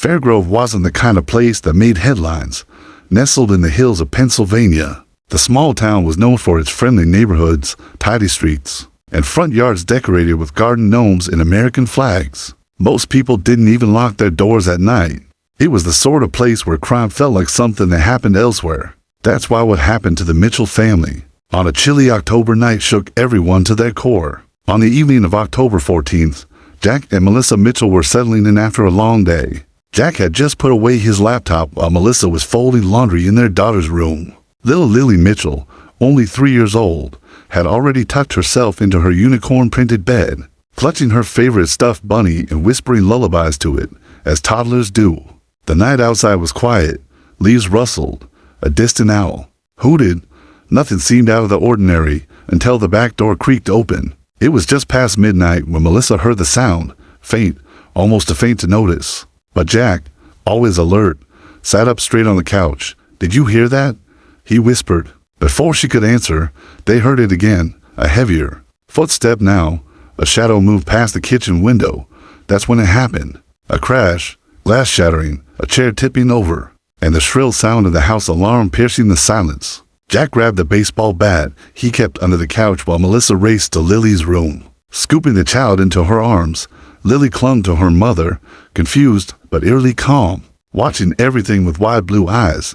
Fairgrove wasn't the kind of place that made headlines. Nestled in the hills of Pennsylvania, the small town was known for its friendly neighborhoods, tidy streets, and front yards decorated with garden gnomes and American flags. Most people didn't even lock their doors at night. It was the sort of place where crime felt like something that happened elsewhere. That's why what happened to the Mitchell family on a chilly October night shook everyone to their core. On the evening of October 14th, Jack and Melissa Mitchell were settling in after a long day. Jack had just put away his laptop while Melissa was folding laundry in their daughter's room. Little Lily Mitchell, only 3 years old, had already tucked herself into her unicorn-printed bed, clutching her favorite stuffed bunny and whispering lullabies to it, as toddlers do. The night outside was quiet. Leaves rustled. A distant owl hooted. Nothing seemed out of the ordinary until the back door creaked open. It was just past midnight when Melissa heard the sound, faint, almost too faint to notice. But Jack, always alert, sat up straight on the couch. "Did you hear that?" he whispered. Before she could answer, they heard it again, a heavier footstep now. A shadow moved past the kitchen window. That's when it happened. A crash, glass shattering, a chair tipping over, and the shrill sound of the house alarm piercing the silence. Jack grabbed the baseball bat he kept under the couch while Melissa raced to Lily's room. Scooping the child into her arms, Lily clung to her mother, confused but eerily calm, watching everything with wide blue eyes.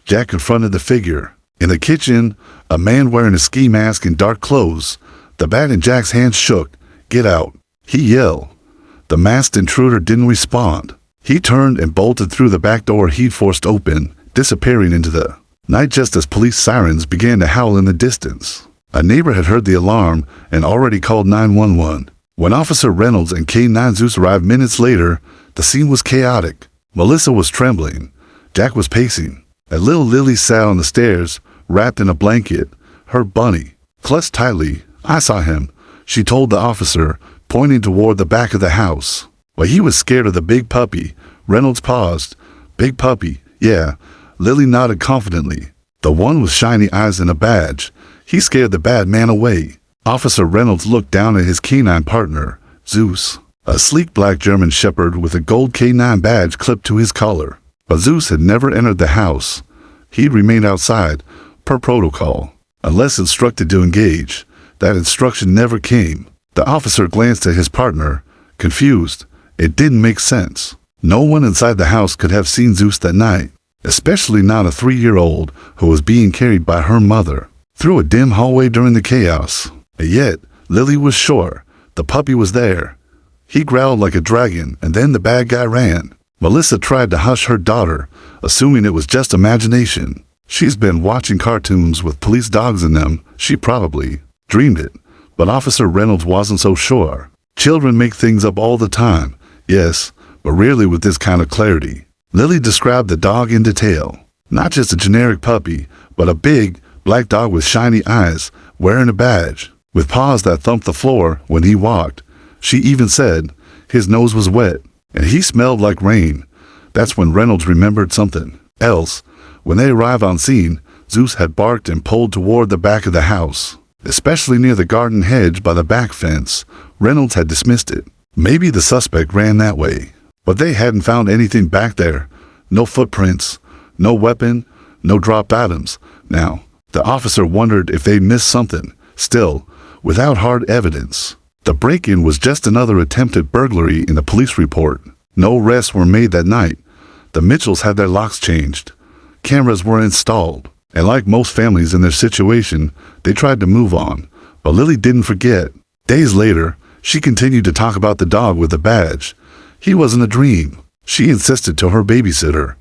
Jack confronted the figure. In the kitchen, a man wearing a ski mask and dark clothes. The bat in Jack's hand shook. "Get out," he yelled. The masked intruder didn't respond. He turned and bolted through the back door he'd forced open, disappearing into the night just as police sirens began to howl in the distance. A neighbor had heard the alarm and already called 911. When Officer Reynolds and K-9 Zeus arrived minutes later, the scene was chaotic. Melissa was trembling. Jack was pacing. And little Lily sat on the stairs, wrapped in a blanket, her bunny clutched tightly. "I saw him," she told the officer, pointing toward the back of the house. But he was scared of the big puppy. Reynolds paused. "Big puppy, yeah." Lily nodded confidently. "The one with shiny eyes and a badge. He scared the bad man away." Officer Reynolds looked down at his canine partner, Zeus, a sleek black German shepherd with a gold K9 badge clipped to his collar. But Zeus had never entered the house. He'd remained outside, per protocol, unless instructed to engage. That instruction never came. The officer glanced at his partner, confused. It didn't make sense. No one inside the house could have seen Zeus that night, especially not a 3-year-old who was being carried by her mother through a dim hallway during the chaos. And yet, Lily was sure the puppy was there. He growled like a dragon, and then the bad guy ran. Melissa tried to hush her daughter, assuming it was just imagination. She's been watching cartoons with police dogs in them. She probably dreamed it. But Officer Reynolds wasn't so sure. Children make things up all the time, yes, but rarely with this kind of clarity. Lily described the dog in detail. Not just a generic puppy, but a big, black dog with shiny eyes, wearing a badge, with paws that thumped the floor when he walked. She even said his nose was wet, and he smelled like rain. That's when Reynolds remembered something else. When they arrived on scene, Zeus had barked and pulled toward the back of the house, especially near the garden hedge by the back fence. Reynolds had dismissed it. Maybe the suspect ran that way. But they hadn't found anything back there. No footprints, no weapon, no dropped items. Now, the officer wondered if they'd missed something. Still, without hard evidence. The break-in was just another attempted burglary in the police report. No arrests were made that night. The Mitchells had their locks changed. Cameras were installed. And like most families in their situation, they tried to move on. But Lily didn't forget. Days later, she continued to talk about the dog with the badge. He wasn't a dream, she insisted to her babysitter.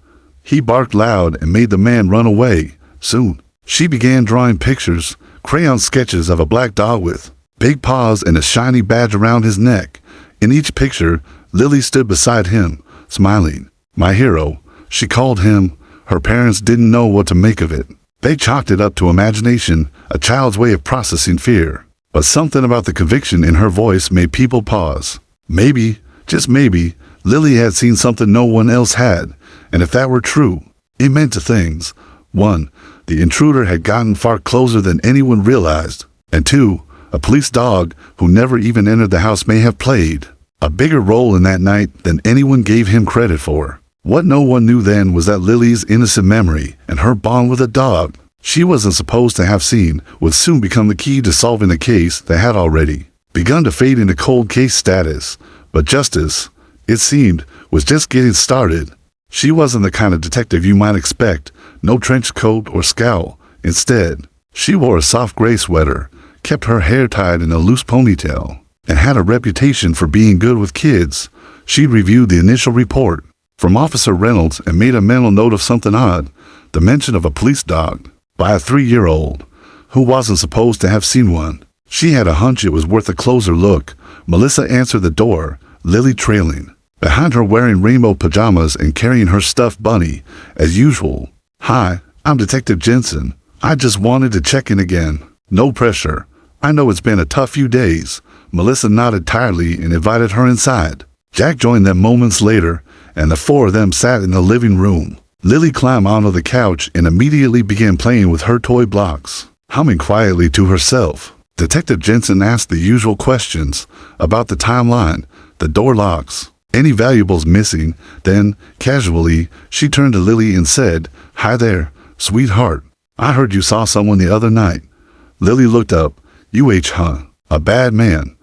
He barked loud and made the man run away. Soon, she began drawing pictures, crayon sketches of a black dog with big paws and a shiny badge around his neck. In each picture, Lily stood beside him, smiling. My hero, she called him. Her parents didn't know what to make of it. They chalked it up to imagination, a child's way of processing fear. But something about the conviction in her voice made people pause. Maybe, just maybe, Lily had seen something no one else had, and if that were true, it meant two things. 1, the intruder had gotten far closer than anyone realized, and 2, a police dog who never even entered the house may have played a bigger role in that night than anyone gave him credit for. What no one knew then was that Lily's innocent memory and her bond with a dog she wasn't supposed to have seen would soon become the key to solving a case that had already begun to fade into cold case status. But justice, it seemed, was just getting started. She wasn't the kind of detective you might expect, no trench coat or scowl. Instead, she wore a soft gray sweater, kept her hair tied in a loose ponytail, and had a reputation for being good with kids. She'd reviewed the initial report from Officer Reynolds and made a mental note of something odd, the mention of a police dog by a 3-year-old who wasn't supposed to have seen one. She had a hunch it was worth a closer look. Melissa answered the door, Lily trailing behind her, wearing rainbow pajamas and carrying her stuffed bunny as usual. "Hi, I'm Detective Jensen. I just wanted to check in again. No pressure. I know it's been a tough few days." Melissa nodded tiredly and invited her inside. Jack joined them moments later, and the four of them sat in the living room. Lily climbed onto the couch and immediately began playing with her toy blocks, humming quietly to herself. Detective Jensen asked the usual questions about the timeline, the door locks, any valuables missing. Then, casually, she turned to Lily and said, "Hi there, sweetheart. I heard you saw someone the other night." Lily looked up. Huh? A bad man.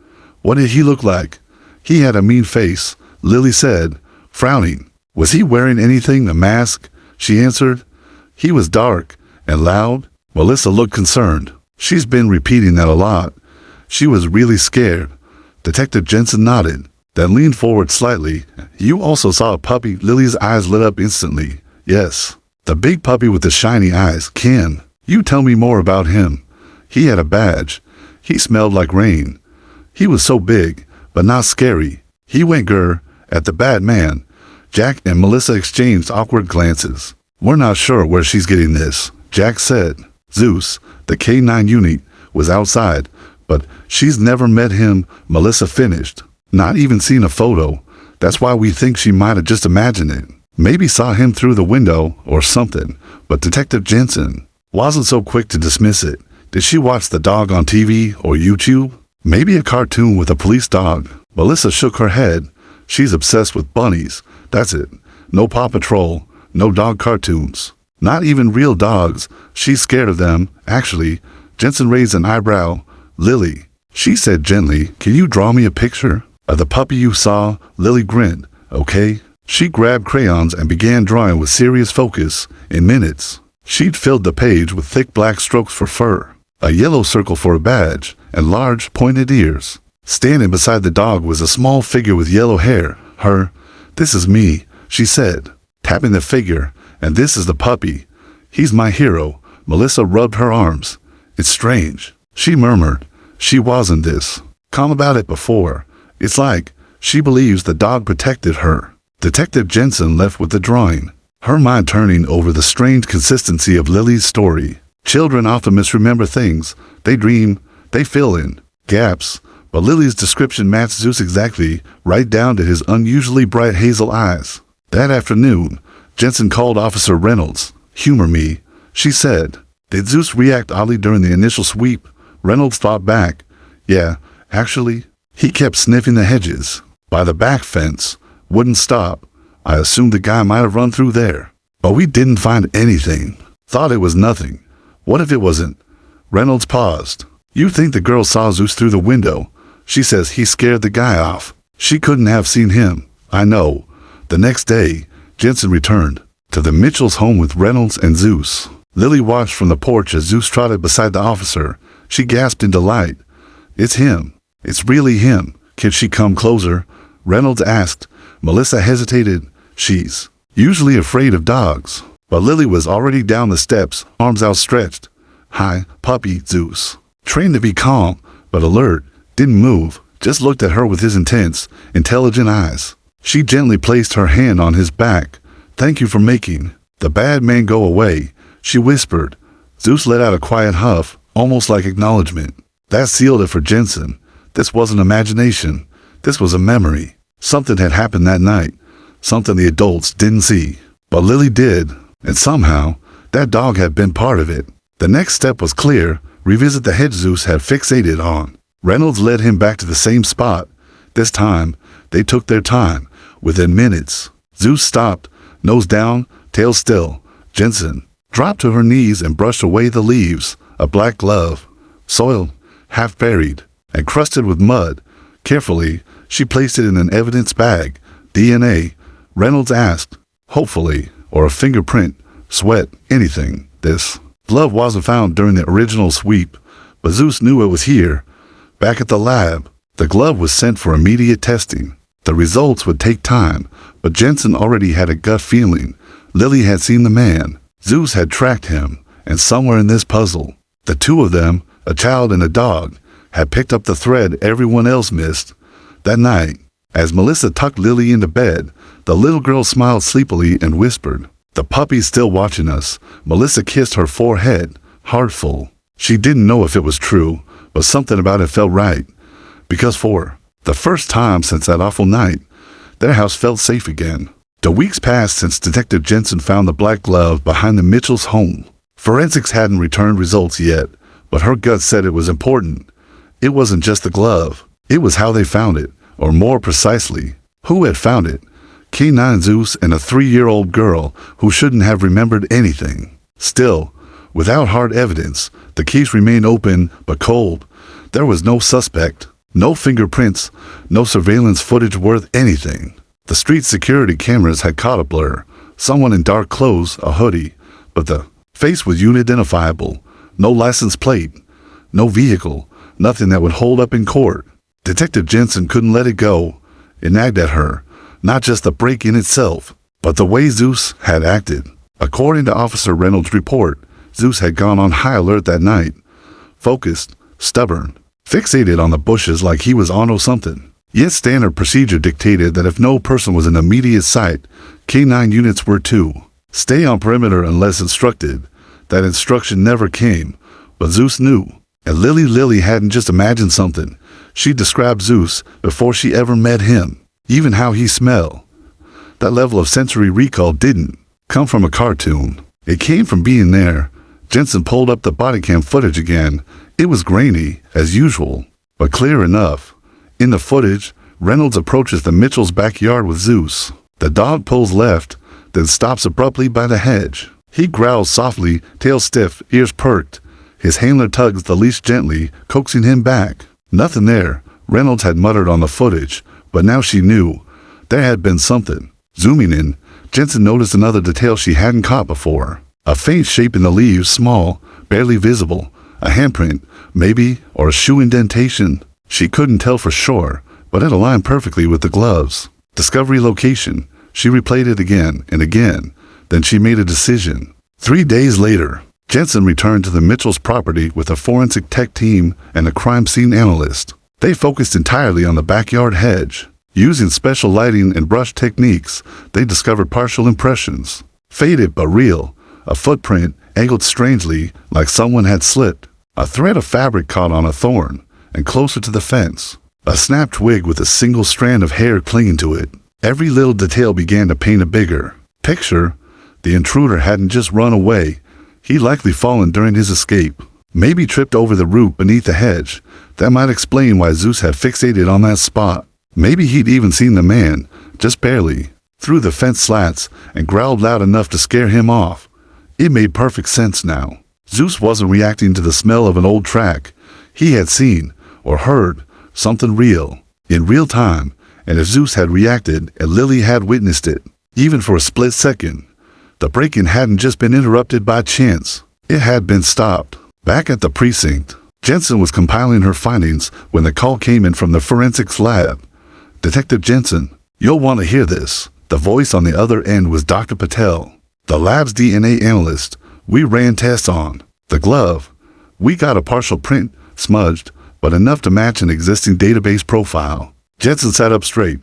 What did he look like?" "He had a mean face," Lily said, frowning. "Was he wearing anything, a mask?" she answered. "He was dark and loud." Melissa looked concerned. "She's been repeating that a lot. She was really scared." Detective Jensen nodded, then leaned forward slightly. "You also saw a puppy?" Lily's eyes lit up instantly. "Yes. The big puppy with the shiny eyes. Ken. You tell me more about him." "He had a badge. He smelled like rain. He was so big, but not scary. He went grr at the bad man." Jack and Melissa exchanged awkward glances. "We're not sure where she's getting this," Jack said. "Zeus, the K9 unit, was outside, but she's never met him," Melissa finished. "Not even seen a photo. That's why we think she might have just imagined it. Maybe saw him through the window or something." But Detective Jensen wasn't so quick to dismiss it. "Did she watch the dog on TV or YouTube? Maybe a cartoon with a police dog?" Melissa shook her head. "She's obsessed with bunnies. That's it. No Paw Patrol, no dog cartoons. Not even real dogs. She's scared of them, actually." Jensen raised an eyebrow. "Lily," she said gently, "can you draw me a picture of the puppy you saw?" Lily grinned. "Okay." She grabbed crayons and began drawing with serious focus. In minutes, she'd filled the page with thick black strokes for fur, a yellow circle for a badge, and large, pointed ears. Standing beside the dog was a small figure with yellow hair. "This is me," she said, tapping the figure, "and this is the puppy. He's my hero." Melissa rubbed her arms. "It's strange," she murmured. She wasn't this calm about it before. It's like she believes the dog protected her. Detective Jensen left with the drawing, her mind turning over the strange consistency of Lily's story. Children often misremember things. They dream, they fill in gaps. But Lily's description matched Zeus exactly, right down to his unusually bright hazel eyes. That afternoon, Jensen called Officer Reynolds. "Humor me," she said. "Did Zeus react oddly during the initial sweep?" Reynolds thought back. "Yeah, actually, he kept sniffing the hedges by the back fence. Wouldn't stop. I assumed the guy might have run through there. But we didn't find anything. Thought it was nothing. What if it wasn't?" Reynolds paused. "You think the girl saw Zeus through the window? She says he scared the guy off. She couldn't have seen him." "I know." The next day, Jensen returned to the Mitchells' home with Reynolds and Zeus. Lily watched from the porch as Zeus trotted beside the officer. She gasped in delight. "It's him. It's really him. Can she come closer?" Reynolds asked. Melissa hesitated. She's usually afraid of dogs. But Lily was already down the steps, arms outstretched. "Hi, puppy," Zeus, trained to be calm, but alert, didn't move, just looked at her with his intense, intelligent eyes. She gently placed her hand on his back. "Thank you for making the bad man go away," she whispered. Zeus let out a quiet huff, almost like acknowledgement. That sealed it for Jensen. This wasn't imagination. This was a memory. Something had happened that night. Something the adults didn't see. But Lily did, and somehow, that dog had been part of it. The next step was clear. Revisit the hedge Zeus had fixated on. Reynolds led him back to the same spot. This time, they took their time. Within minutes, Zeus stopped, Nose down, tail still. Jensen dropped to her knees and brushed away the leaves. A black glove, soiled, half buried, and crusted with mud. Carefully, she placed it in an evidence bag. DNA, Reynolds asked, hopefully, or a fingerprint, sweat, anything. This glove wasn't found during the original sweep, but Zeus knew it was here. Back at the lab, the glove was sent for immediate testing. The results would take time, but Jensen already had a gut feeling. Lily had seen the man. Zeus had tracked him, and somewhere in this puzzle, the two of them, a child and a dog, had picked up the thread everyone else missed. That night, as Melissa tucked Lily into bed, the little girl smiled sleepily and whispered, "The puppy's still watching us." Melissa kissed her forehead, heartful. She didn't know if it was true, but something about it felt right. Because for the first time since that awful night, their house felt safe again. The weeks passed since Detective Jensen found the black glove behind the Mitchells' home. Forensics hadn't returned results yet, but her gut said it was important. It wasn't just the glove. It was how they found it, or more precisely, who had found it. K9 Zeus and a 3-year-old girl who shouldn't have remembered anything. Still, without hard evidence, the case remained open but cold. There was no suspect, no fingerprints, no surveillance footage worth anything. The street security cameras had caught a blur, someone in dark clothes, a hoodie, but the face was unidentifiable. No license plate, no vehicle, nothing that would hold up in court. Detective Jensen couldn't let it go. It nagged at her, not just the break-in itself, but the way Zeus had acted. According to Officer Reynolds' report, Zeus had gone on high alert that night. Focused, stubborn, fixated on the bushes like he was onto something. Yet standard procedure dictated that if no person was in immediate sight, K9 units were to stay on perimeter unless instructed. That instruction never came, but Zeus knew. And Lily hadn't just imagined something. She described Zeus before she ever met him, even how he smelled. That level of sensory recall didn't come from a cartoon. It came from being there. Jensen pulled up the body cam footage again. It was grainy, as usual, but clear enough. In the footage, Reynolds approaches the Mitchells' backyard with Zeus. The dog pulls left, then stops abruptly by the hedge. He growls softly, tail stiff, ears perked. His handler tugs the leash gently, coaxing him back. Nothing there, Reynolds had muttered on the footage, but now she knew. There had been something. Zooming in, Jensen noticed another detail she hadn't caught before. A faint shape in the leaves, small, barely visible. A handprint, maybe, or a shoe indentation. She couldn't tell for sure, but it aligned perfectly with the gloves. Discovery location. She replayed it again and again. Then she made a decision. 3 days later, Jensen returned to the Mitchells' property with a forensic tech team and a crime scene analyst. They focused entirely on the backyard hedge. Using special lighting and brush techniques, they discovered partial impressions. Faded but real. A footprint angled strangely, like someone had slipped. A thread of fabric caught on a thorn, and closer to the fence. A snapped twig with a single strand of hair clinging to it. Every little detail began to paint a bigger picture. The intruder hadn't just run away. He'd likely fallen during his escape. Maybe tripped over the root beneath the hedge. That might explain why Zeus had fixated on that spot. Maybe he'd even seen the man, just barely, through the fence slats and growled loud enough to scare him off. It made perfect sense now. Zeus wasn't reacting to the smell of an old track. He had seen, or heard, something real, in real time, and if Zeus had reacted and Lily had witnessed it, even for a split second, the break-in hadn't just been interrupted by chance. It had been stopped. Back at the precinct, Jensen was compiling her findings when the call came in from the forensics lab. "Detective Jensen, you'll want to hear this." The voice on the other end was Dr. Patel, the lab's DNA analyst. "We ran tests on the glove. We got a partial print, smudged, but enough to match an existing database profile." Jensen sat up straight.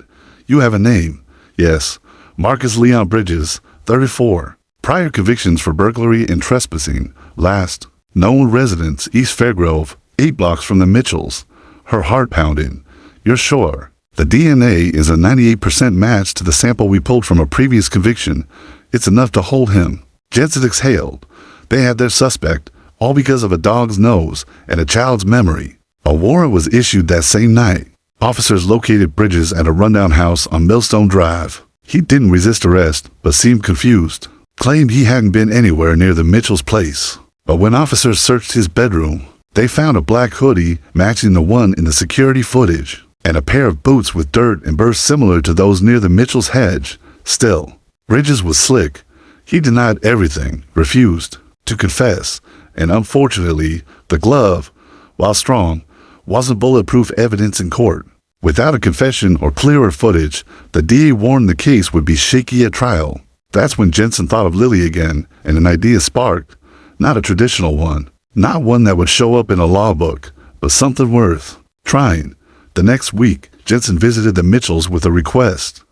"You have a name?" "Yes. Marcus Leon Bridges, 34. Prior convictions for burglary and trespassing. Last known residence, East Fairgrove, 8 blocks from the Mitchells." Her heart pounding. "You're sure?" "The DNA is a 98% match to the sample we pulled from a previous conviction. It's enough to hold him." Jensen exhaled. They had their suspect, all because of a dog's nose and a child's memory. A warrant was issued that same night. Officers located Bridges at a rundown house on Millstone Drive. He didn't resist arrest, but seemed confused. Claimed he hadn't been anywhere near the Mitchell's place. But when officers searched his bedroom, they found a black hoodie matching the one in the security footage, and a pair of boots with dirt and burrs similar to those near the Mitchell's hedge. Still, Bridges was slick. He denied everything, refused to confess, and unfortunately, the glove, while strong, wasn't bulletproof evidence in court. Without a confession or clearer footage, the DA warned the case would be shaky at trial. That's when Jensen thought of Lily again, and an idea sparked. Not a traditional one, not one that would show up in a law book, but something worth trying. The next week, Jensen visited the Mitchells with a request.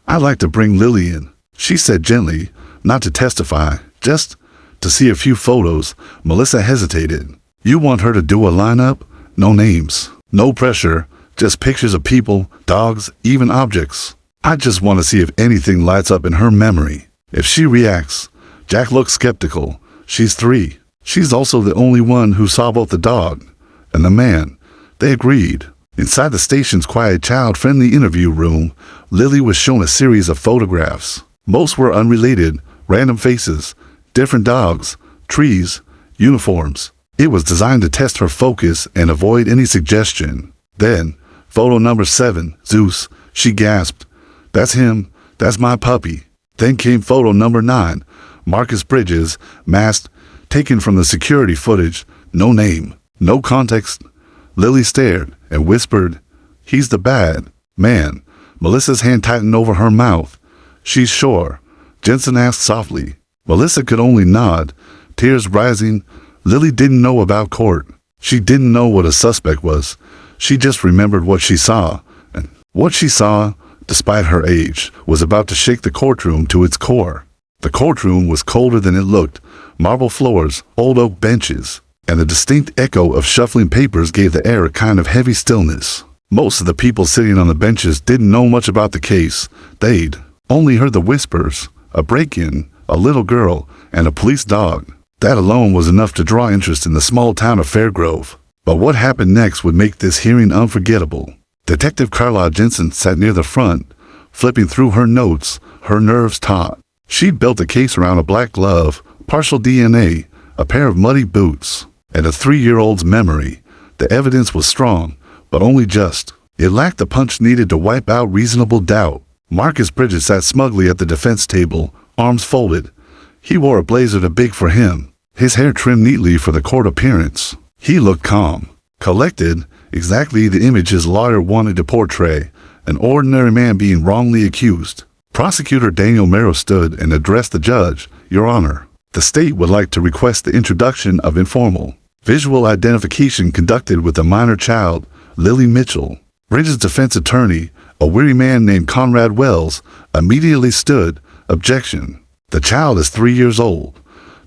"I'd like to bring Lily in," she said gently, not to testify, just to see a few photos. Melissa hesitated. "You want her to do a lineup? No names, no pressure, just pictures of people, dogs, even objects. I just want to see if anything lights up in her memory. If she reacts." Jack looked skeptical. "She's 3. She's also the only one who saw both the dog and the man." They agreed. Inside the station's quiet, child-friendly interview room, Lily was shown a series of photographs. Most were unrelated, random faces, different dogs, trees, uniforms. It was designed to test her focus and avoid any suggestion. Then, photo number 7, Zeus, she gasped. "That's him. That's my puppy." Then came photo number 9, Marcus Bridges, masked, taken from the security footage. No name, no context. Lily stared and whispered, "He's the bad man." Melissa's hand tightened over her mouth. "She's sure?" Jensen asked softly. Melissa could only nod, tears rising. Lily didn't know about court. She didn't know what a suspect was. She just remembered what she saw. And what she saw, despite her age, was about to shake the courtroom to its core. The courtroom was colder than it looked. Marble floors, old oak benches, and the distinct echo of shuffling papers gave the air a kind of heavy stillness. Most of the people sitting on the benches didn't know much about the case. They'd only heard the whispers, a break-in, a little girl, and a police dog. That alone was enough to draw interest in the small town of Fairgrove. But what happened next would make this hearing unforgettable. Detective Carla Jensen sat near the front, flipping through her notes, her nerves taut. She'd built a case around a black glove, partial DNA, a pair of muddy boots, and a 3-year-old's memory. The evidence was strong, but only just. It lacked the punch needed to wipe out reasonable doubt. Marcus Bridges sat smugly at the defense table, arms folded. He wore a blazer too big for him, his hair trimmed neatly for the court appearance. He looked calm, collected, exactly the image his lawyer wanted to portray, an ordinary man being wrongly accused. Prosecutor Daniel Merrow stood and addressed the judge. "Your Honor, the state would like to request the introduction of informal visual identification conducted with a minor child, Lily Mitchell." Bridges' defense attorney, a weary man named Conrad Wells, immediately stood. "Objection. The child is 3 years old.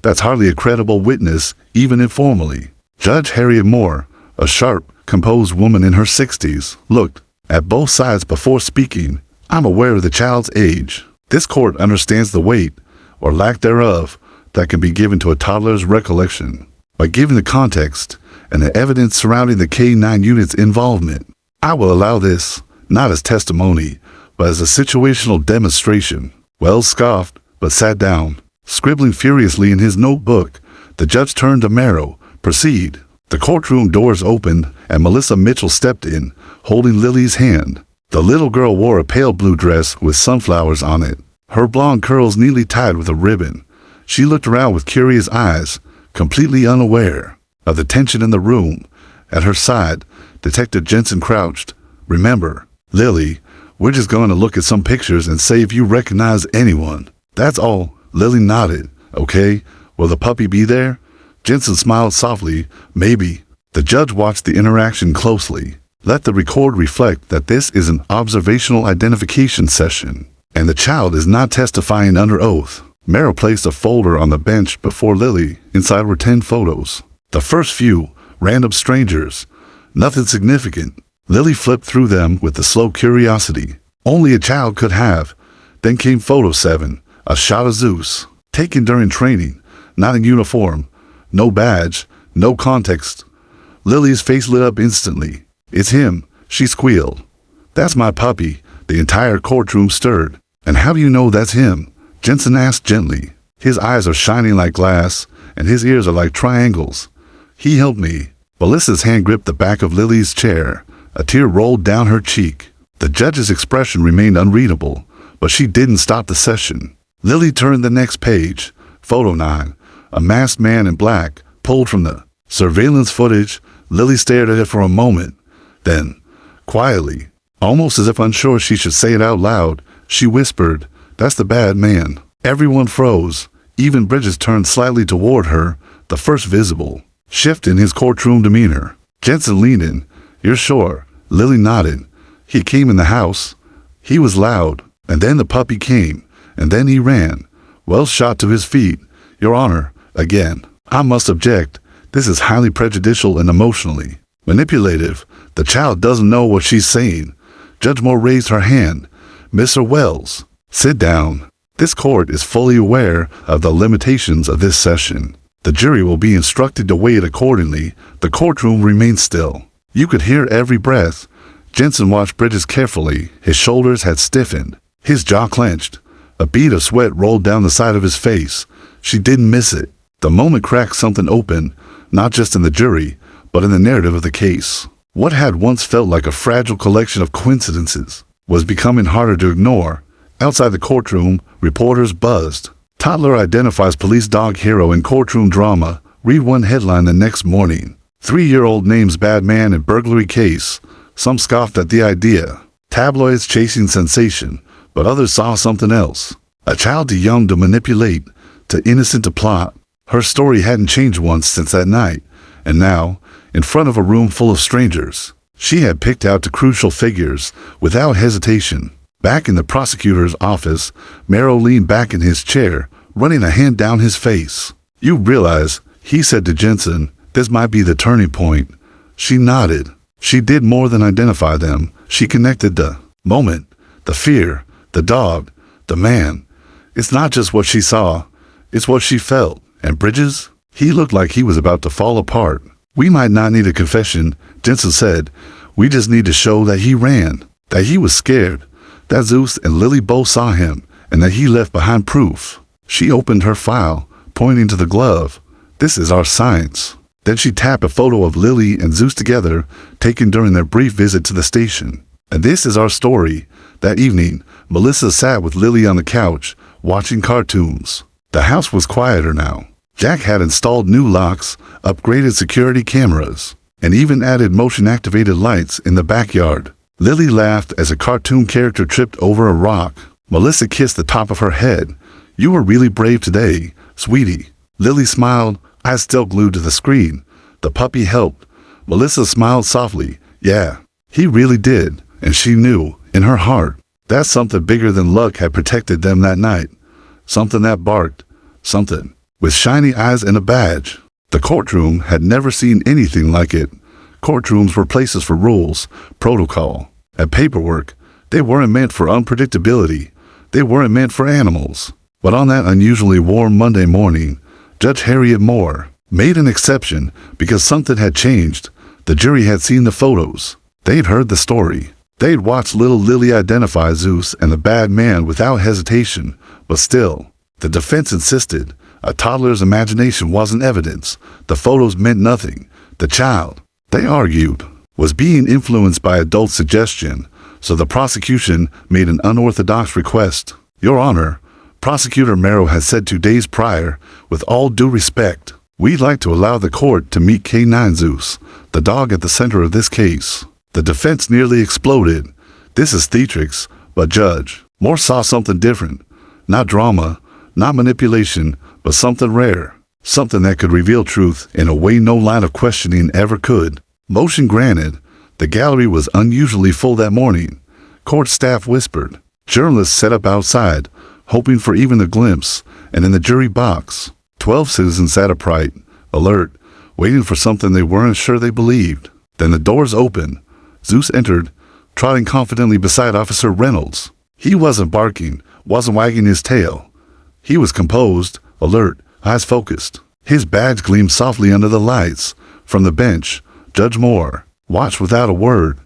That's hardly a credible witness, even informally." Judge Harriet Moore, a sharp, composed woman in her 60s, looked at both sides before speaking. "I'm aware of the child's age. This court understands the weight, or lack thereof, that can be given to a toddler's recollection. By giving the context and the evidence surrounding the K-9 unit's involvement, I will allow this, not as testimony, but as a situational demonstration." Wells scoffed, but sat down, scribbling furiously in his notebook. The judge turned to Merrow. "Proceed." The courtroom doors opened, and Melissa Mitchell stepped in, holding Lily's hand. The little girl wore a pale blue dress with sunflowers on it, her blonde curls neatly tied with a ribbon. She looked around with curious eyes, completely unaware of the tension in the room. At her side, Detective Jensen crouched. "Remember, Lily, we're just going to look at some pictures and say if you recognize anyone. That's all." Lily nodded. "Okay, will the puppy be there?" Jensen smiled softly. "Maybe." The judge watched the interaction closely. Let the record reflect that this is an observational identification session, and the child is not testifying under oath. Merrow placed a folder on the bench before Lily. Inside were 10 photos. The first few, random strangers. Nothing significant. Lily flipped through them with the slow curiosity only a child could have. Then came photo 7, a shot of Zeus, taken during training, not in uniform. No badge, no context. Lily's face lit up instantly. "It's him," she squealed. "That's my puppy." The entire courtroom stirred. And how do you know that's him? Jensen asked gently. His eyes are shining like glass, and his ears are like triangles. He helped me. Melissa's hand gripped the back of Lily's chair. A tear rolled down her cheek. The judge's expression remained unreadable, but she didn't stop the session. Lily turned the next page. Photo 9. A masked man in black, pulled from the surveillance footage. Lily stared at it for a moment. Then, quietly, almost as if unsure she should say it out loud, she whispered, "That's the bad man." Everyone froze. Even Bridges turned slightly toward her, the first visible shift in his courtroom demeanor. Jensen leaned in. "You're sure?" Lily nodded. "He came in the house. He was loud. And then the puppy came. And then he ran." Wells shot to his feet. "Your Honor, again, I must object. This is highly prejudicial and emotionally manipulative. The child doesn't know what she's saying." Judge Moore raised her hand. "Mr. Wells, sit down. This court is fully aware of the limitations of this session. The jury will be instructed to weigh it accordingly." The courtroom remained still. You could hear every breath. Jensen watched Bridges carefully. His shoulders had stiffened. His jaw clenched. A bead of sweat rolled down the side of his face. She didn't miss it. The moment cracked something open, not just in the jury, but in the narrative of the case. What had once felt like a fragile collection of coincidences was becoming harder to ignore. Outside the courtroom, reporters buzzed. Toddler identifies police dog hero in courtroom drama. Read one headline the next morning. 3-year-old names bad man in burglary case. Some scoffed at the idea. Tabloids chasing sensation, but others saw something else. A child too young to manipulate, too innocent to plot. Her story hadn't changed once since that night, and now, in front of a room full of strangers, she had picked out the crucial figures without hesitation. Back in the prosecutor's office, Merrill leaned back in his chair, running a hand down his face. "You realize," he said to Jensen, "this might be the turning point." She nodded. She did more than identify them. She connected the moment, the fear, the dog, the man. It's not just what she saw, it's what she felt. And Bridges? He looked like he was about to fall apart. "We might not need a confession," Jensen said. "We just need to show that he ran, that he was scared, that Zeus and Lily both saw him, and that he left behind proof." She opened her file, pointing to the glove. "This is our science." Then she tapped a photo of Lily and Zeus together, taken during their brief visit to the station. "And this is our story." That evening, Melissa sat with Lily on the couch, watching cartoons. The house was quieter now. Jack had installed new locks, upgraded security cameras, and even added motion-activated lights in the backyard. Lily laughed as a cartoon character tripped over a rock. Melissa kissed the top of her head. "You were really brave today, sweetie." Lily smiled, eyes still glued to the screen. "The puppy helped." Melissa smiled softly. "Yeah, he really did." And she knew, in her heart, that something bigger than luck had protected them that night. Something that barked. Something with shiny eyes and a badge. The courtroom had never seen anything like it. Courtrooms were places for rules, protocol, and paperwork. They weren't meant for unpredictability. They weren't meant for animals. But on that unusually warm Monday morning, Judge Harriet Moore made an exception because something had changed. The jury had seen the photos. They'd heard the story. They'd watched little Lily identify Zeus and the bad man without hesitation. But still, the defense insisted. A toddler's imagination wasn't evidence. The photos meant nothing. The child, they argued, was being influenced by adult suggestion. So the prosecution made an unorthodox request. "Your Honor," Prosecutor Merrill had said 2 days prior, "with all due respect, we'd like to allow the court to meet K9 Zeus, the dog at the center of this case." The defense nearly exploded. "This is theatrics, but Judge Moore saw something different. Not drama, not manipulation, but something rare. Something that could reveal truth in a way no line of questioning ever could." Motion granted. The gallery was unusually full that morning. Court staff whispered. Journalists set up outside, hoping for even a glimpse, and in the jury box, 12 citizens sat upright, alert, waiting for something they weren't sure they believed. Then the doors opened. Zeus entered, trotting confidently beside Officer Reynolds. He wasn't barking, wasn't wagging his tail. He was composed, alert, eyes focused. His badge gleamed softly under the lights. From the bench, Judge Moore watched without a word.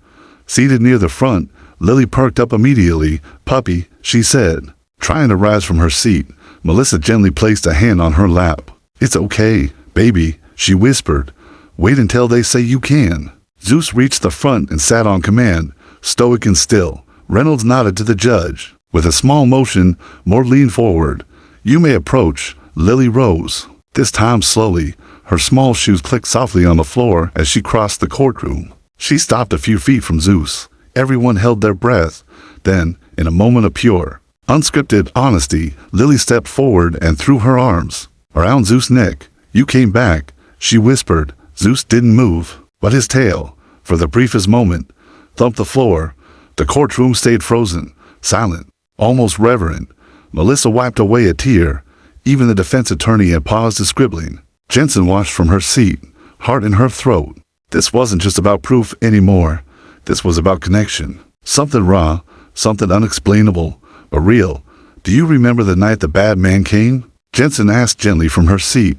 Seated near the front, Lily perked up immediately. "Puppy," she said. Trying to rise from her seat, Melissa gently placed a hand on her lap. "It's okay, baby," she whispered. "Wait until they say you can." Zeus reached the front and sat on command, stoic and still. Reynolds nodded to the judge. With a small motion, Moore leaned forward. "You may approach." Lily rose, this time slowly. Her small shoes clicked softly on the floor as she crossed the courtroom. She stopped a few feet from Zeus. Everyone held their breath. Then, in a moment of pure, unscripted honesty, Lily stepped forward and threw her arms around Zeus' neck. "You came back," she whispered. Zeus didn't move, but his tail, for the briefest moment, thumped the floor. The courtroom stayed frozen, silent, almost reverent. Melissa wiped away a tear. Even the defense attorney had paused his scribbling. Jensen watched from her seat, heart in her throat. This wasn't just about proof anymore. This was about connection. Something raw, something unexplainable, but real. "Do you remember the night the bad man came?" Jensen asked gently from her seat.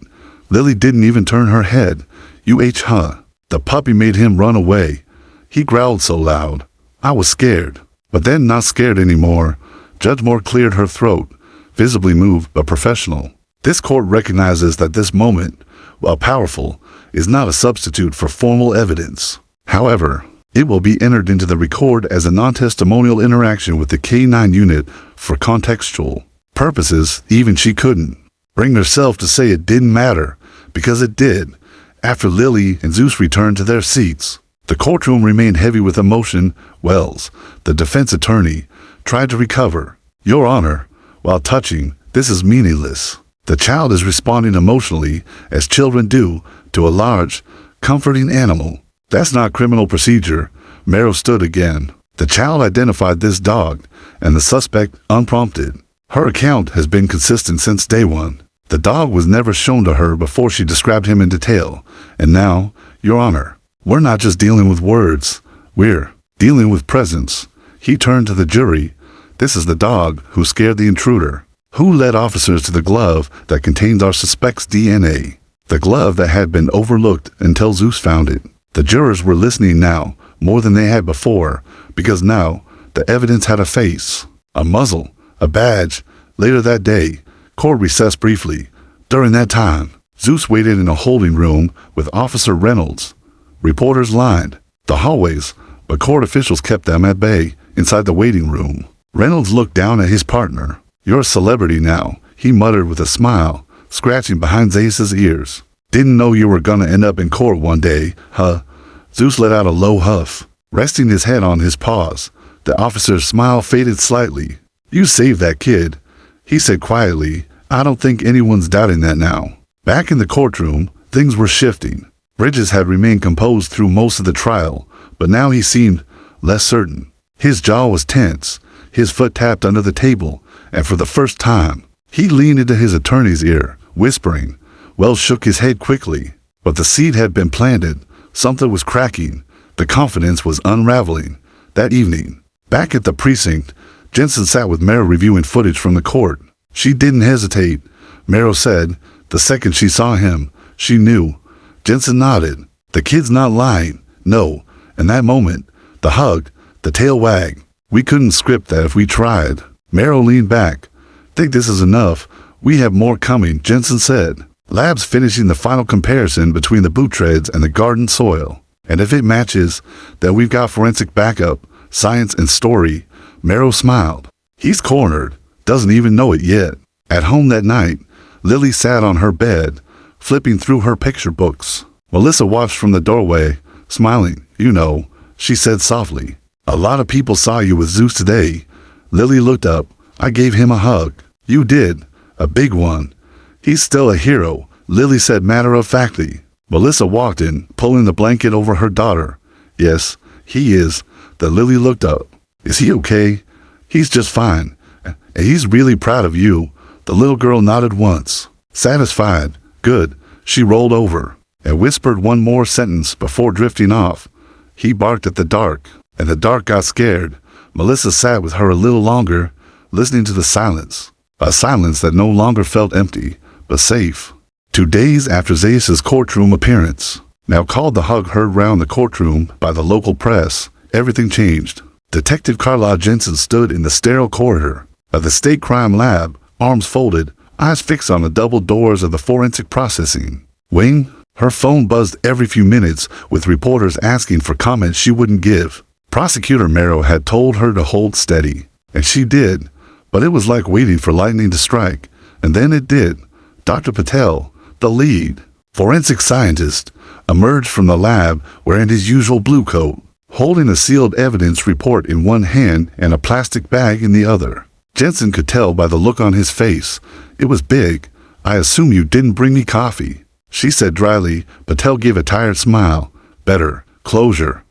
Lily didn't even turn her head. Huh? The puppy made him run away. He growled so loud. I was scared, but then not scared anymore. Judge Moore cleared her throat, visibly moved but professional. This court recognizes that this moment, while powerful, is not a substitute for formal evidence. However, it will be entered into the record as a non-testimonial interaction with the K-9 unit for contextual purposes. Even she couldn't bring herself to say it didn't matter, because it did. After Lily and Zeus returned to their seats, the courtroom remained heavy with emotion. Wells, the defense attorney, tried to recover. "Your Honor, while touching, this is meaningless. The child is responding emotionally, as children do, to a large, comforting animal. That's not criminal procedure." Merrill stood again. "The child identified this dog, and the suspect unprompted. Her account has been consistent since day one. The dog was never shown to her before she described him in detail. And now, Your Honor, we're not just dealing with words. We're dealing with presence." He turned to the jury. "This is the dog who scared the intruder, who led officers to the glove that contained our suspect's DNA. The glove that had been overlooked until Zeus found it." The jurors were listening now, more than they had before, because now the evidence had a face, a muzzle, a badge. Later that day, court recessed briefly. During that time, Zeus waited in a holding room with Officer Reynolds. Reporters lined the hallways, but court officials kept them at bay inside the waiting room. Reynolds looked down at his partner. "You're a celebrity now," he muttered with a smile, scratching behind Zeus's ears. "Didn't know you were gonna end up in court one day, huh?" Zeus let out a low huff, resting his head on his paws. The officer's smile faded slightly. "You saved that kid," he said quietly. "I don't think anyone's doubting that now." Back in the courtroom, things were shifting. Bridges had remained composed through most of the trial, but now he seemed less certain. His jaw was tense, his foot tapped under the table, and for the first time, he leaned into his attorney's ear, whispering. Wells shook his head quickly, but the seed had been planted. Something was cracking. The confidence was unraveling. That evening, back at the precinct, Jensen sat with Merrill reviewing footage from the court. She didn't hesitate, Merrill said. The second she saw him, she knew. Jensen nodded. "The kid's not lying." "No." In that moment, the hug, the tail wag. "We couldn't script that if we tried." Merrill leaned back. "Think this is enough? We have more coming," Jensen said. "Lab's finishing the final comparison between the boot treads and the garden soil. And if it matches, then we've got forensic backup, science and story." Merrill smiled. He's cornered. Doesn't even know it yet. At home that night, Lily sat on her bed, flipping through her picture books. Melissa watched from the doorway, smiling. "You know," she said softly. "A lot of people saw you with Zeus today." Lily looked up. "I gave him a hug." "You did. A big one." "He's still a hero," Lily said matter-of-factly. Melissa walked in, pulling the blanket over her daughter. "Yes, he is." Lily looked up. "Is he okay?" "He's just fine. And he's really proud of you." The little girl nodded once. Satisfied. "Good." She rolled over and whispered one more sentence before drifting off. "He barked at the dark, and the dark got scared." Melissa sat with her a little longer, listening to the silence. A silence that no longer felt empty, but safe. 2 days after Zeus's courtroom appearance, now called the hug heard round the courtroom by the local press, everything changed. Detective Carla Jensen stood in the sterile corridor of the state crime lab, arms folded, eyes fixed on the double doors of the forensic processing wing. Her phone buzzed every few minutes with reporters asking for comments she wouldn't give. Prosecutor Merrill had told her to hold steady, and she did, but it was like waiting for lightning to strike, and then it did. Dr. Patel, the lead forensic scientist, emerged from the lab wearing his usual blue coat, holding a sealed evidence report in one hand and a plastic bag in the other. Jensen could tell by the look on his face. It was big. "I assume you didn't bring me coffee," she said dryly. Patel gave a tired smile. "Better. Closure."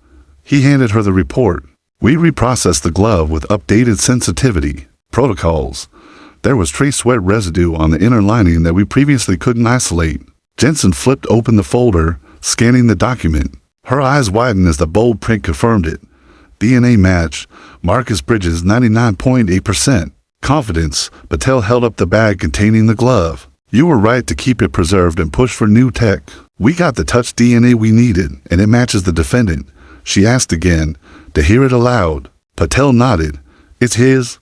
He handed her the report. "We reprocessed the glove with updated sensitivity protocols. There was trace sweat residue on the inner lining that we previously couldn't isolate." Jensen flipped open the folder, scanning the document. Her eyes widened as the bold print confirmed it. DNA match. Marcus Bridges 99.8%. Confidence. Patel held up the bag containing the glove. "You were right to keep it preserved and push for new tech. We got the touch DNA we needed, and it matches the defendant." She asked again, to hear it aloud. Patel nodded. "It's his?"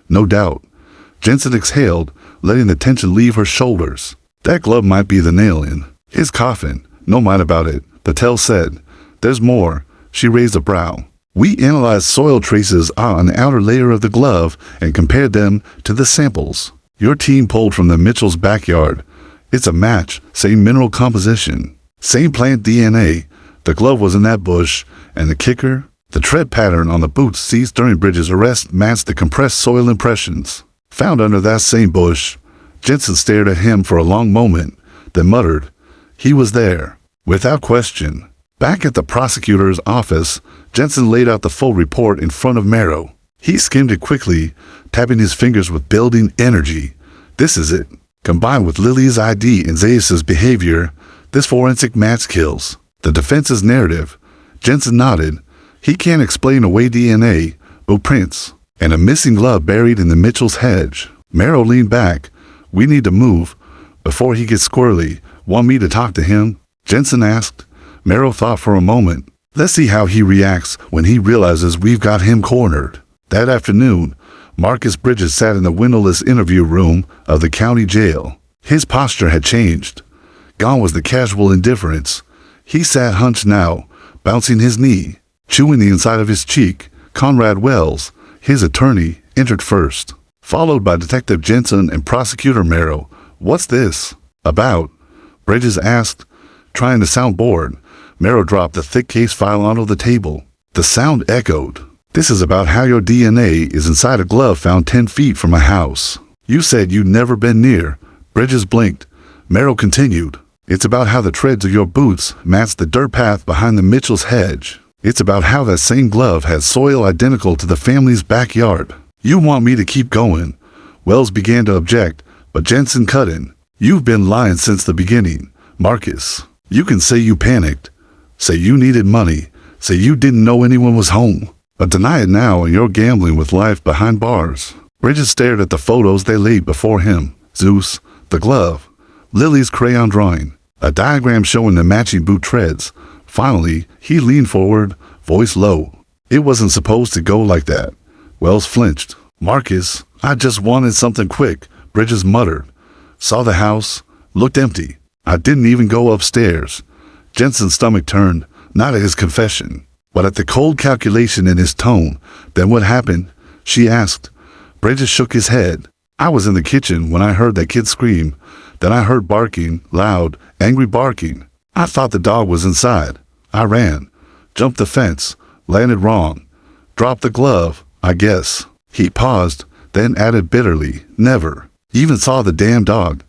"No doubt." Jensen exhaled, letting the tension leave her shoulders. "That glove might be the nail in his coffin. No mind about it," Patel said. "There's more." She raised a brow. "We analyzed soil traces on the outer layer of the glove and compared them to the samples your team pulled from the Mitchell's backyard. It's a match, same mineral composition, same plant DNA. The glove was in that bush, and the kicker? The tread pattern on the boots seized during Bridges' arrest matched the compressed soil impressions found under that same bush." Jensen stared at him for a long moment, then muttered, "He was there." Without question. Back at the prosecutor's office, Jensen laid out the full report in front of Merrill. He skimmed it quickly, tapping his fingers with building energy. "This is it. Combined with Lily's ID and Zayas' behavior, this forensic match kills the defense's narrative." Jensen nodded. "He can't explain away DNA, but prints, and a missing glove buried in the Mitchell's hedge." Merrill leaned back. "We need to move before he gets squirrely. Want me to talk to him?" Jensen asked. Merrill thought for a moment. "Let's see how he reacts when he realizes we've got him cornered." That afternoon, Marcus Bridges sat in the windowless interview room of the county jail. His posture had changed. Gone was the casual indifference. He sat hunched now, bouncing his knee, chewing the inside of his cheek. Conrad Wells, his attorney, entered first, followed by Detective Jensen and Prosecutor Merrill. "What's this about?" Bridges asked, trying to sound bored. Merrill dropped the thick case file onto the table. The sound echoed. "This is about how your DNA is inside a glove found 10 feet from a house. You said you'd never been near." Bridges blinked. Merrill continued. "It's about how the treads of your boots match the dirt path behind the Mitchell's hedge. It's about how that same glove has soil identical to the family's backyard." "You want me to keep going?" Wells began to object, but Jensen cut in. "You've been lying since the beginning, Marcus. You can say you panicked, say you needed money, say you didn't know anyone was home, but deny it now and you're gambling with life behind bars." Bridges stared at the photos they laid before him. Zeus, the glove, Lily's crayon drawing, a diagram showing the matching boot treads. Finally, he leaned forward, voice low. "It wasn't supposed to go like that." Wells flinched. "Marcus, I just wanted something quick," Bridges muttered. "Saw the house, looked empty. I didn't even go upstairs." Jensen's stomach turned, not at his confession, but at the cold calculation in his tone. "Then what happened?" she asked. Bridges shook his head. "I was in the kitchen when I heard that kid scream. Then I heard barking, loud, angry barking. I thought the dog was inside. I ran, jumped the fence, landed wrong, dropped the glove, I guess." He paused, then added bitterly, "Never even saw the damn dog."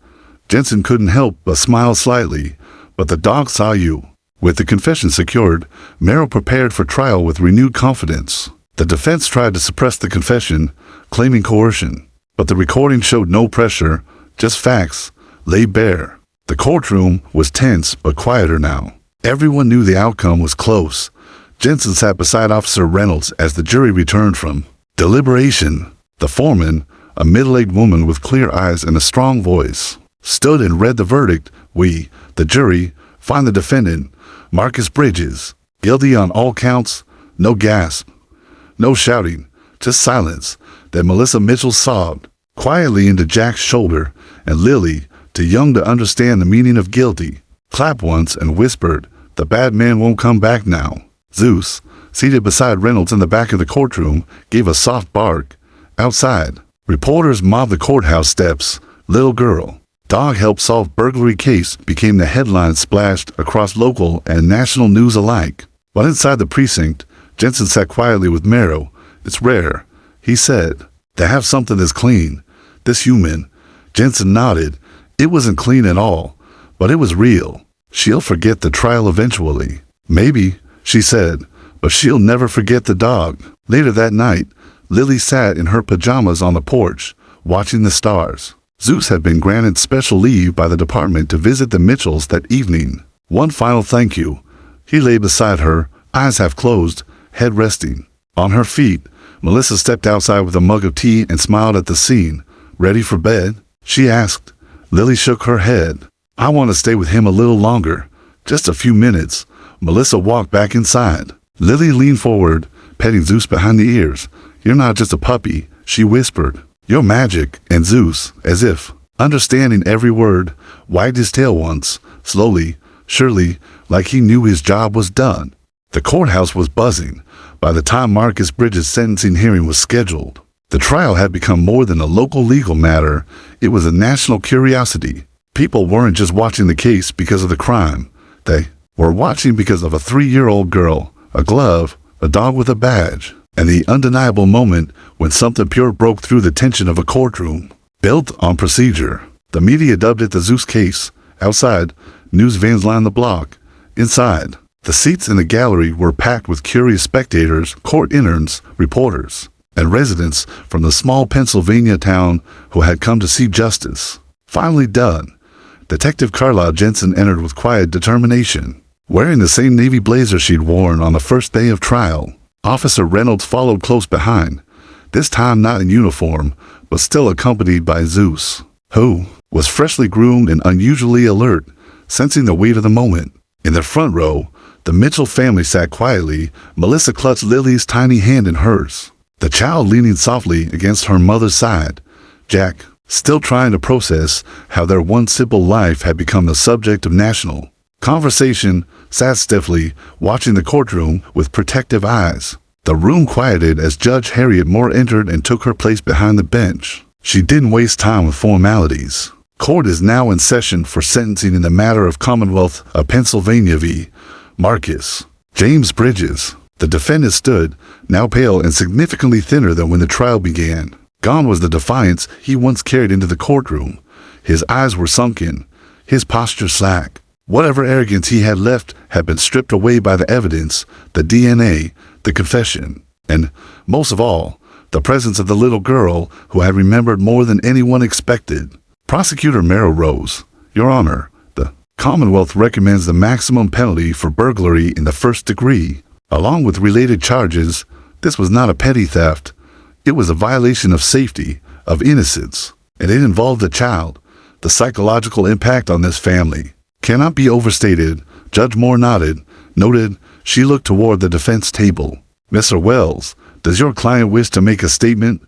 Jensen couldn't help but smile slightly. "But the dog saw you." With the confession secured, Merrill prepared for trial with renewed confidence. The defense tried to suppress the confession, claiming coercion, but the recording showed no pressure, just facts, laid bare. The courtroom was tense but quieter now. Everyone knew the outcome was close. Jensen sat beside Officer Reynolds as the jury returned from deliberation. The foreman, a middle-aged woman with clear eyes and a strong voice, stood and read the verdict. "We, the jury, find the defendant, Marcus Bridges, guilty on all counts." No gasp, No shouting, just silence. Then Melissa Mitchell sobbed quietly into Jack's shoulder, and Lily, too young to understand the meaning of guilty, clapped once and whispered, "The bad man won't come back now." Zeus, seated beside Reynolds in the back of the courtroom, gave a soft bark. Outside, reporters mobbed the courthouse steps. "Little girl. Dog helped solve burglary case" became the headline splashed across local and national news alike. But inside the precinct, Jensen sat quietly with Marrow. "It's rare," he said, "to have something this clean, this human." Jensen nodded. It wasn't clean at all, but it was real. "She'll forget the trial eventually." "Maybe," she said, "but she'll never forget the dog." Later that night, Lily sat in her pajamas on the porch, watching the stars. Zeus had been granted special leave by the department to visit the Mitchells that evening. One final thank you. He lay beside her, eyes half closed, head resting. On her feet, Melissa stepped outside with a mug of tea and smiled at the scene. "Ready for bed?" she asked. Lily shook her head. "I want to stay with him a little longer. Just a few minutes." Melissa walked back inside. Lily leaned forward, petting Zeus behind the ears. "You're not just a puppy," she whispered. "You're magic." And Zeus, as if understanding every word, wagged his tail once, slowly, surely, like he knew his job was done. The courthouse was buzzing. By the time Marcus Bridges' sentencing hearing was scheduled, the trial had become more than a local legal matter. It was a national curiosity. People weren't just watching the case because of the crime. They were watching because of a 3-year-old girl, a glove, a dog with a badge, and the undeniable moment when something pure broke through the tension of a courtroom. Built on procedure, the media dubbed it the Zeus case. Outside, news vans lined the block. Inside, the seats in the gallery were packed with curious spectators, court interns, reporters, and residents from the small Pennsylvania town who had come to see justice finally done. Detective Carla Jensen entered with quiet determination, wearing the same navy blazer she'd worn on the first day of trial. Officer Reynolds followed close behind, this time not in uniform, but still accompanied by Zeus, who was freshly groomed and unusually alert, sensing the weight of the moment. In the front row, the Mitchell family sat quietly. Melissa clutched Lily's tiny hand in hers, the child leaning softly against her mother's side. Jack, still trying to process how their one simple life had become the subject of national conversation, sat stiffly, watching the courtroom with protective eyes. The room quieted as Judge Harriet Moore entered and took her place behind the bench. She didn't waste time with formalities. Court is now in session for sentencing in the matter of Commonwealth of Pennsylvania v. Marcus James Bridges. The defendant stood, now pale and significantly thinner than when the trial began. Gone was the defiance he once carried into the courtroom. His eyes were sunken, his posture slack. Whatever arrogance he had left had been stripped away by the evidence, the DNA, the confession, and, most of all, the presence of the little girl who had remembered more than anyone expected. Prosecutor Marrow rose. "Your Honor, the Commonwealth recommends the maximum penalty for burglary in the first degree, along with related charges. This was not a petty theft. It was a violation of safety, of innocence, and it involved a child. The psychological impact on this family cannot be overstated." Judge Moore nodded. She looked toward the defense table. "Mr. Wells, does your client wish to make a statement?"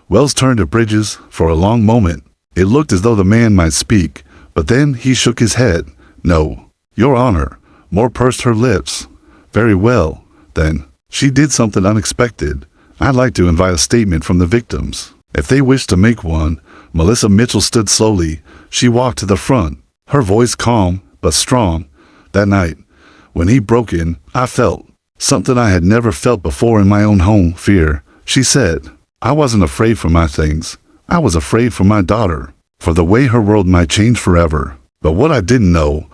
Wells turned to Bridges. For a long moment, it looked as though the man might speak, but then he shook his head. "No, Your Honor." Moore pursed her lips. "Very well, then." She did something unexpected. "I'd like to invite a statement from the victims, if they wish to make one." Melissa Mitchell stood slowly. She walked to the front, her voice calm but strong. "That night, when he broke in, I felt something I had never felt before in my own home, fear," she said. "I wasn't afraid for my things. I was afraid for my daughter, for the way her world might change forever. But what I didn't know,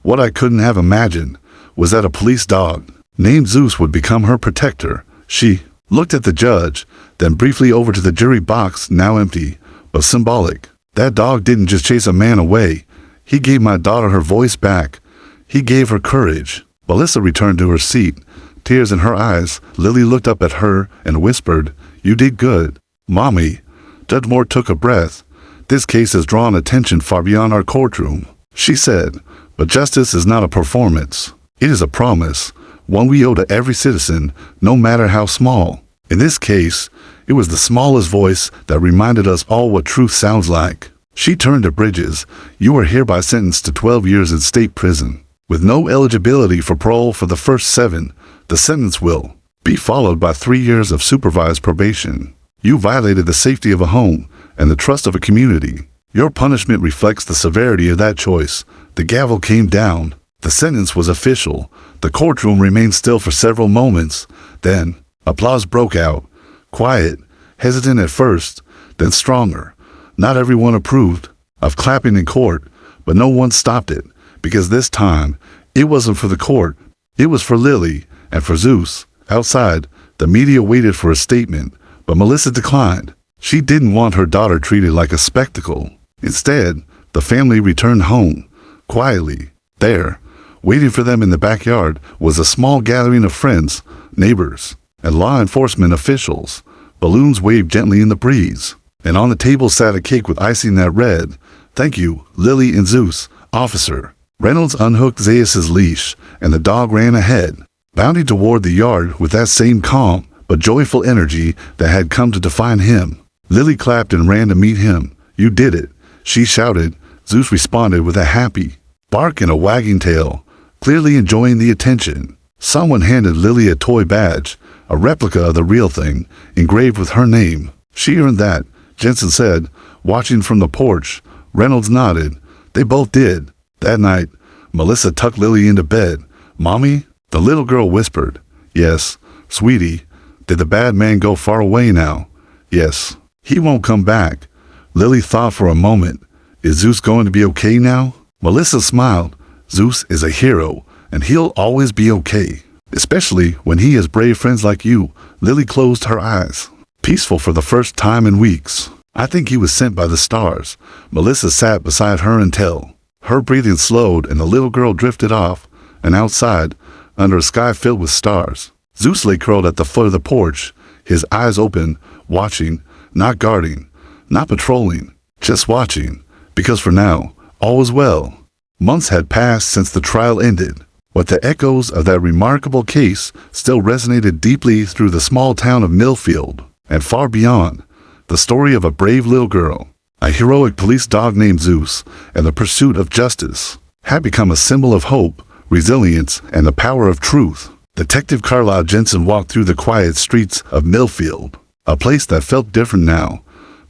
what I couldn't have imagined, was that a police dog named Zeus would become her protector." She looked at the judge, then briefly over to the jury box, now empty, but symbolic. "That dog didn't just chase a man away. He gave my daughter her voice back. He gave her courage." Melissa returned to her seat, tears in her eyes. Lily looked up at her and whispered, "You did good, Mommy." Judge Moore took a breath. "This case has drawn attention far beyond our courtroom," she said. "But justice is not a performance. It is a promise, one we owe to every citizen, no matter how small." In this case, it was the smallest voice that reminded us all what truth sounds like. She turned to Bridges. You are hereby sentenced to 12 years in state prison. With no eligibility for parole for the first 7, the sentence will be followed by 3 years of supervised probation. You violated the safety of a home and the trust of a community. Your punishment reflects the severity of that choice. The gavel came down. The sentence was official. The courtroom remained still for several moments. Then, applause broke out. Quiet, hesitant at first, then stronger. Not everyone approved of clapping in court, but no one stopped it, because this time, it wasn't for the court. It was for Lily and for Zeus. Outside, the media waited for a statement, but Melissa declined. She didn't want her daughter treated like a spectacle. Instead, the family returned home, quietly. There, waiting for them in the backyard, was a small gathering of friends, neighbors, and law enforcement officials. Balloons waved gently in the breeze, and on the table sat a cake with icing that read, "Thank you, Lily and Zeus, officer." Reynolds unhooked Zeus's leash, and the dog ran ahead, bounding toward the yard with that same calm but joyful energy that had come to define him. Lily clapped and ran to meet him. "You did it," she shouted. Zeus responded with a happy bark and a wagging tail, clearly enjoying the attention. Someone handed Lily a toy badge, a replica of the real thing, engraved with her name. "She earned that," Jensen said, watching from the porch. Reynolds nodded. They both did. That night, Melissa tucked Lily into bed. "Mommy?" the little girl whispered. "Yes, sweetie. Did the bad man go far away now?" "Yes. He won't come back." Lily thought for a moment. Is Zeus going to be okay now? Melissa smiled. Zeus is a hero, and he'll always be okay. Especially when he has brave friends like you. Lily closed her eyes, peaceful for the first time in weeks. "I think he was sent by the stars." Melissa sat beside her until her breathing slowed and the little girl drifted off, and outside, under a sky filled with stars, Zeus lay curled at the foot of the porch, his eyes open, watching, not guarding, not patrolling, just watching, because for now, all was well. Months had passed since the trial ended, but the echoes of that remarkable case still resonated deeply through the small town of Millfield, and far beyond. The story of a brave little girl, a heroic police dog named Zeus, and the pursuit of justice had become a symbol of hope, resilience, and the power of truth. Detective Carlisle Jensen walked through the quiet streets of Millfield, a place that felt different now.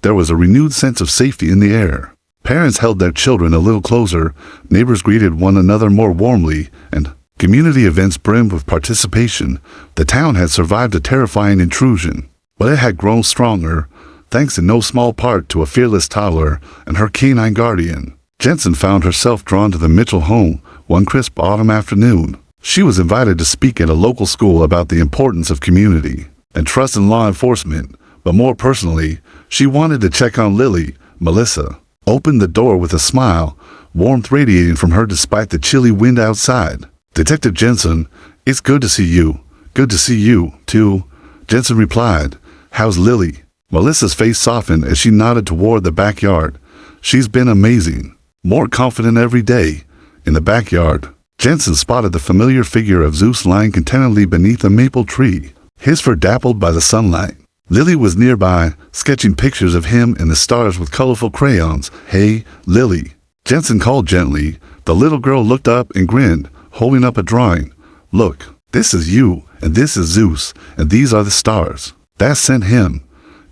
There was a renewed sense of safety in the air. Parents held their children a little closer, neighbors greeted one another more warmly, and community events brimmed with participation. The town had survived a terrifying intrusion, but it had grown stronger, thanks in no small part to a fearless toddler and her canine guardian. Jensen found herself drawn to the Mitchell home one crisp autumn afternoon. She was invited to speak at a local school about the importance of community and trust in law enforcement, but more personally, she wanted to check on Lily. Melissa opened the door with a smile, warmth radiating from her despite the chilly wind outside. "Detective Jensen, it's good to see you." "Good to see you, too," Jensen replied. "How's Lily?" Melissa's face softened as she nodded toward the backyard. "She's been amazing. More confident every day." In the backyard, Jensen spotted the familiar figure of Zeus lying contentedly beneath a maple tree, his fur dappled by the sunlight. Lily was nearby, sketching pictures of him and the stars with colorful crayons. "Hey, Lily," Jensen called gently. The little girl looked up and grinned, holding up a drawing. "Look, this is you, and this is Zeus, and these are the stars that sent him."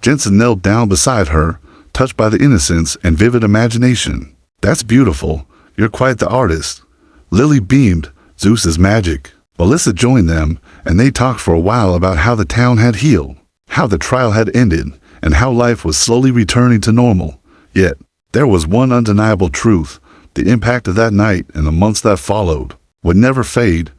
Jensen knelt down beside her, touched by the innocence and vivid imagination. "That's beautiful. You're quite the artist." Lily beamed. "Zeus is magic." Melissa joined them, and they talked for a while about how the town had healed, how the trial had ended, and how life was slowly returning to normal. Yet, there was one undeniable truth. The impact of that night and the months that followed would never fade.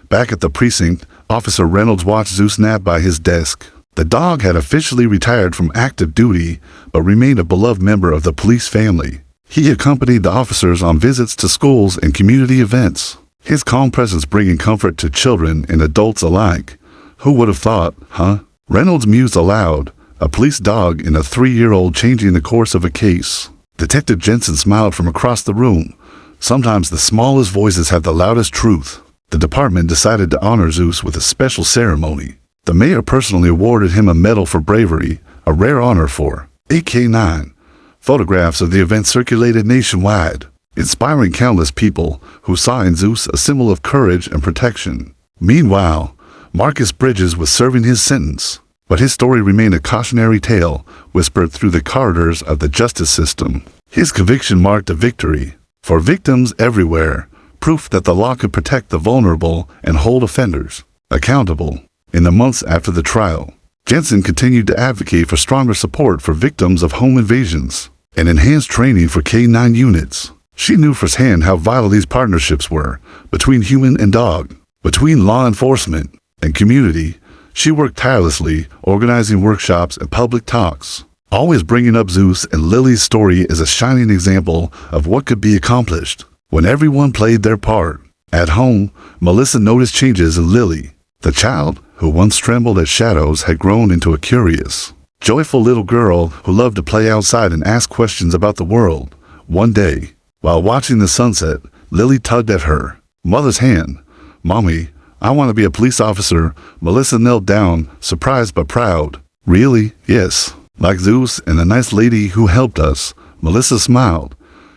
Back at the precinct, Officer Reynolds watched Zeus nap by his desk. The dog had officially retired from active duty, but remained a beloved member of the police family. He accompanied the officers on visits to schools and community events, his calm presence bringing comfort to children and adults alike. Who would have thought, huh? Reynolds mused aloud, a police dog and a 3-year-old changing the course of a case. Detective Jensen smiled from across the room. Sometimes the smallest voices have the loudest truth. The department decided to honor Zeus with a special ceremony. The mayor personally awarded him a medal for bravery, a rare honor for AK-9. Photographs of the event circulated nationwide, inspiring countless people who saw in Zeus a symbol of courage and protection. Meanwhile, Marcus Bridges was serving his sentence, but his story remained a cautionary tale whispered through the corridors of the justice system. His conviction marked a victory for victims everywhere, proof that the law could protect the vulnerable and hold offenders accountable. In the months after the trial, Jensen continued to advocate for stronger support for victims of home invasions and enhanced training for K-9 units. She knew firsthand how vital these partnerships were between human and dog, between law enforcement and community. She worked tirelessly, organizing workshops and public talks, always bringing up Zeus and Lily's story as a shining example of what could be accomplished when everyone played their part. At home, Melissa noticed changes in Lily. The child who once trembled at shadows had grown into a curious, joyful little girl who loved to play outside and ask questions about the world. One day, while watching the sunset, Lily tugged at her mother's hand. "Mommy, I want to be a police officer." Melissa knelt down, surprised but proud. "Really?" "Yes. Like Zeus and the nice lady who helped us." Melissa smiled.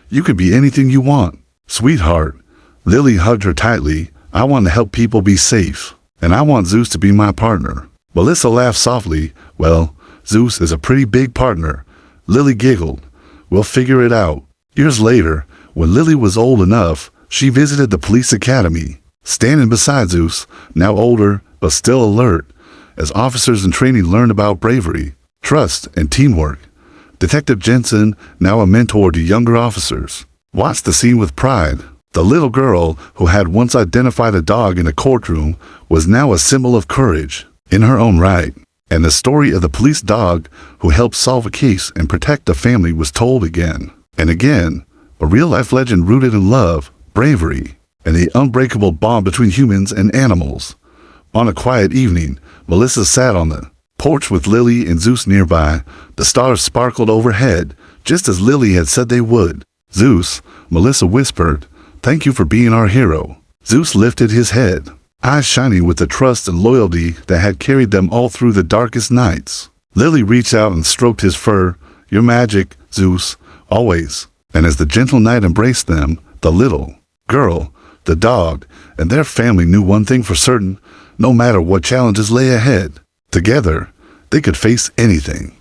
"You can be anything you want, sweetheart." Lily hugged her tightly. "I want to help people be safe, and I want Zeus to be my partner." Melissa laughed softly. "Well, Zeus is a pretty big partner." Lily giggled. "We'll figure it out." Years later, when Lily was old enough, she visited the police academy, standing beside Zeus, now older but still alert, as officers in training learned about bravery, trust, and teamwork. Detective Jensen, now a mentor to younger officers, watched the scene with pride. The little girl who had once identified a dog in a courtroom was now a symbol of courage in her own right. And the story of the police dog who helped solve a case and protect a family was told again and again, a real-life legend rooted in love, bravery, and the unbreakable bond between humans and animals. On a quiet evening, Melissa sat on the porch with Lily and Zeus nearby. The stars sparkled overhead, just as Lily had said they would. "Zeus," Melissa whispered, "thank you for being our hero." Zeus lifted his head, eyes shining with the trust and loyalty that had carried them all through the darkest nights. Lily reached out and stroked his fur. "Your magic, Zeus, always." And as the gentle night embraced them, the little girl, the dog, and their family knew one thing for certain: no matter what challenges lay ahead, together, they could face anything.